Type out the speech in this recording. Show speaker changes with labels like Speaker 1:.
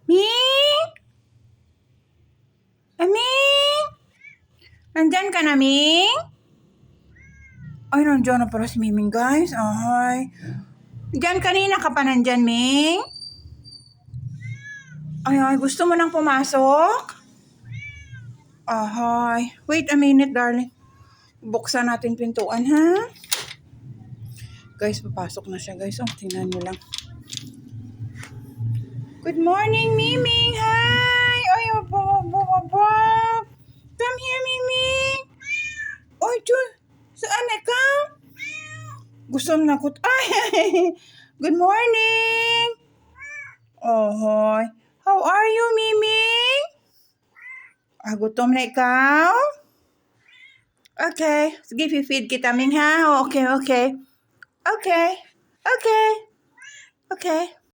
Speaker 1: Ming? Ming? Nandyan ka na, Ming? Ay, nandyan na pala si Miming, guys. Ay. Diyan kanina ka pa nandyan, Ming? Ay, gusto mo nang pumasok? Ay. Wait a minute, darling. Buksan natin pintuan, ha? Guys, papasok na siya, guys. Oh, tingnan nyo lang. Good morning, Miming. Hi. Ay, come here, Miming. Oy, saan ikaw? Gusto na ko. Ay, good morning. Oh, how are you, Miming? Gutom na ikaw? Okay. Sige, feed kita, Ming, ha? Okay. Okay. Okay. Okay.